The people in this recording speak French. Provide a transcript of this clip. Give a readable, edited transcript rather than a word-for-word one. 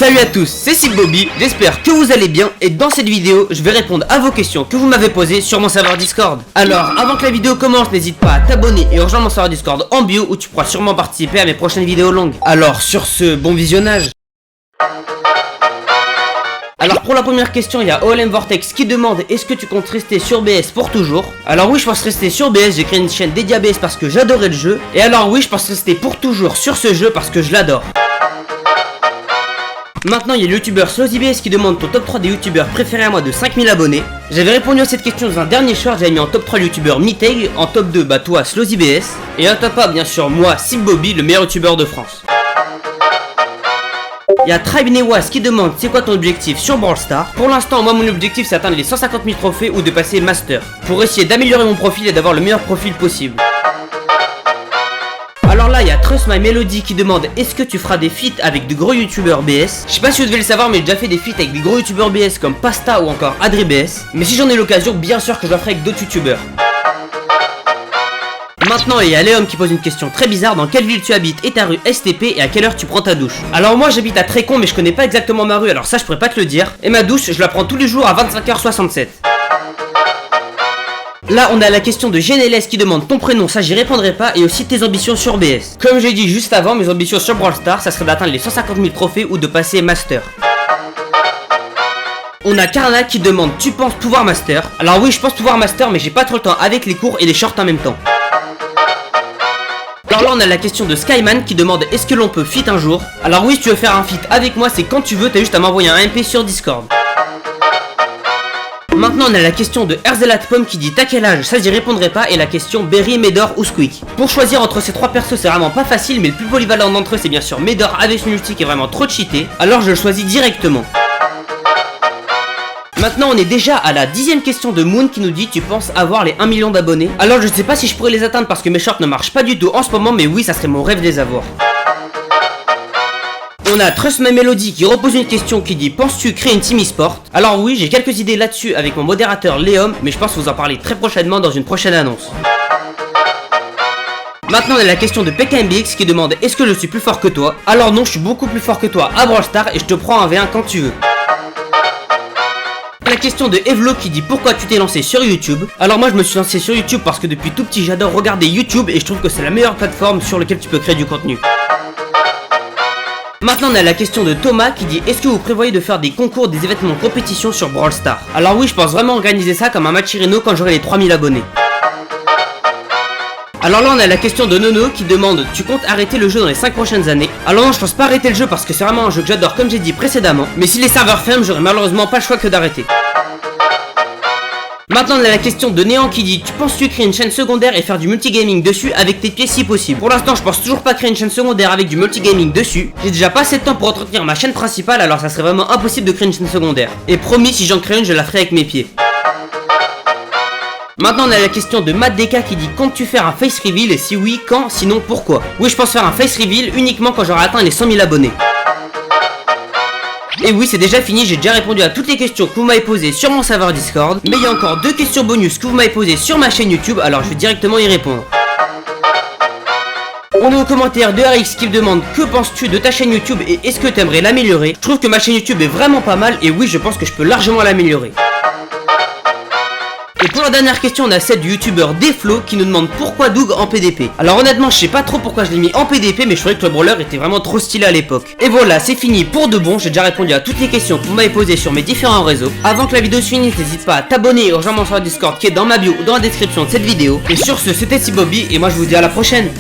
Salut à tous, c'est SipBobby, j'espère que vous allez bien et dans cette vidéo, je vais répondre à vos questions que vous m'avez posées sur mon serveur Discord. Alors, avant que la vidéo commence, n'hésite pas à t'abonner et rejoindre mon serveur Discord en bio où tu pourras sûrement participer à mes prochaines vidéos longues. Alors, sur ce, bon visionnage. Alors pour la première question, il y a OLM Vortex qui demande est-ce que tu comptes rester sur BS pour toujours? Alors oui, je pense rester sur BS, j'ai créé une chaîne dédiée à BS parce que j'adorais le jeu. Et alors oui, je pense rester pour toujours sur ce jeu parce que je l'adore. Maintenant, il y a le youtubeur SlowzyBS qui demande ton top 3 des youtubeurs préférés à moi de 5000 abonnés. J'avais répondu à cette question dans un dernier short, j'avais mis en top 3 le youtubeur Miteg, en top 2 bah toi SlowzyBS, et en top 1 bien sûr moi SipBobby, le meilleur youtubeur de France. Il y a Tribe Newas qui demande c'est quoi ton objectif sur Brawl Stars. Pour l'instant, moi mon objectif c'est atteindre les 150 000 trophées ou de passer Master, pour essayer d'améliorer mon profil et d'avoir le meilleur profil possible. Alors là, il y a Trust My Melody qui demande est-ce que tu feras des feats avec de gros youtubeurs BS? Je sais pas si vous devez le savoir, mais j'ai déjà fait des feats avec des gros youtubeurs BS comme Pasta ou encore AdriBS. Mais si j'en ai l'occasion, bien sûr que je le ferai avec d'autres youtubeurs. Maintenant, il y a Léom qui pose une question très bizarre. Dans quelle ville tu habites et ta rue STP et à quelle heure tu prends ta douche? Alors moi j'habite à Trécon mais je connais pas exactement ma rue, alors ça je pourrais pas te le dire. Et ma douche, je la prends tous les jours à 25h67. Là on a la question de GNLS qui demande ton prénom, ça j'y répondrai pas, et aussi tes ambitions sur BS. Comme j'ai dit juste avant, mes ambitions sur Brawl Stars, ça serait d'atteindre les 150 000 trophées ou de passer Master. On a Karna qui demande tu penses pouvoir Master? Alors oui, je pense pouvoir Master mais j'ai pas trop le temps avec les cours et les shorts en même temps. Alors là on a la question de Skyman qui demande est-ce que l'on peut feat un jour? Alors oui, si tu veux faire un feat avec moi c'est quand tu veux, t'as juste à m'envoyer un MP sur Discord. Maintenant on a la question de Herzelatpom qui dit t'as quel âge? Ça j'y répondrai pas, et la question Berry, Médor ou Squeak. Pour choisir entre ces trois persos c'est vraiment pas facile, mais le plus polyvalent d'entre eux c'est bien sûr Médor avec son ulti qui est vraiment trop cheaté, alors je le choisis directement. Maintenant on est déjà à la 10ème question de Moon qui nous dit tu penses avoir les 1 million d'abonnés? Alors je sais pas si je pourrais les atteindre parce que mes shorts ne marchent pas du tout en ce moment, mais oui ça serait mon rêve de les avoir. On a Trust My Melody qui repose une question qui dit penses-tu créer une team e-sport? Alors oui, j'ai quelques idées là-dessus avec mon modérateur Léom, mais je pense vous en parler très prochainement dans une prochaine annonce. Maintenant on a la question de PKMBX qui demande est-ce que je suis plus fort que toi? Alors non, je suis beaucoup plus fort que toi à Brawl Stars et je te prends en V1 quand tu veux. La question de Evlo qui dit pourquoi tu t'es lancé sur YouTube? Alors moi je me suis lancé sur YouTube parce que depuis tout petit j'adore regarder YouTube et je trouve que c'est la meilleure plateforme sur laquelle tu peux créer du contenu. Maintenant on a la question de Thomas qui dit est-ce que vous prévoyez de faire des concours, des événements compétition sur Brawl Stars? Alors oui, je pense vraiment organiser ça comme un match Ireno quand j'aurai les 3000 abonnés. Alors là on a la question de Nono qui demande tu comptes arrêter le jeu dans les 5 prochaines années? Alors non, je pense pas arrêter le jeu parce que c'est vraiment un jeu que j'adore comme j'ai dit précédemment, mais si les serveurs ferment j'aurai malheureusement pas le choix que d'arrêter. Maintenant on a la question de Néant qui dit tu penses-tu créer une chaîne secondaire et faire du multigaming dessus avec tes pieds si possible? Pour l'instant je pense toujours pas créer une chaîne secondaire avec du multigaming dessus. J'ai déjà pas assez de temps pour entretenir ma chaîne principale, alors ça serait vraiment impossible de créer une chaîne secondaire. Et promis, si j'en crée une je la ferai avec mes pieds. Maintenant on a la question de MattDK qui dit comptes-tu faire un face reveal et si oui, quand, sinon pourquoi? Oui, je pense faire un face reveal uniquement quand j'aurai atteint les 100 000 abonnés. Et oui, c'est déjà fini, j'ai déjà répondu à toutes les questions que vous m'avez posées sur mon serveur Discord. Mais il y a encore 2 questions bonus que vous m'avez posées sur ma chaîne YouTube, alors je vais directement y répondre. On est au commentaire de RX qui me demande que penses-tu de ta chaîne YouTube et est-ce que tu aimerais l'améliorer? Je trouve que ma chaîne YouTube est vraiment pas mal et oui, je pense que je peux largement l'améliorer. Et pour la dernière question, on a celle du youtubeur Deflo qui nous demande pourquoi Doug en PDP. Alors honnêtement, je sais pas trop pourquoi je l'ai mis en PDP, mais je trouvais que le brawler était vraiment trop stylé à l'époque. Et voilà, c'est fini pour de bon, j'ai déjà répondu à toutes les questions que vous m'avez posées sur mes différents réseaux. Avant que la vidéo se finisse, n'hésite pas à t'abonner et rejoindre mon serveur Discord qui est dans ma bio ou dans la description de cette vidéo. Et sur ce, c'était SipBobby et moi je vous dis à la prochaine.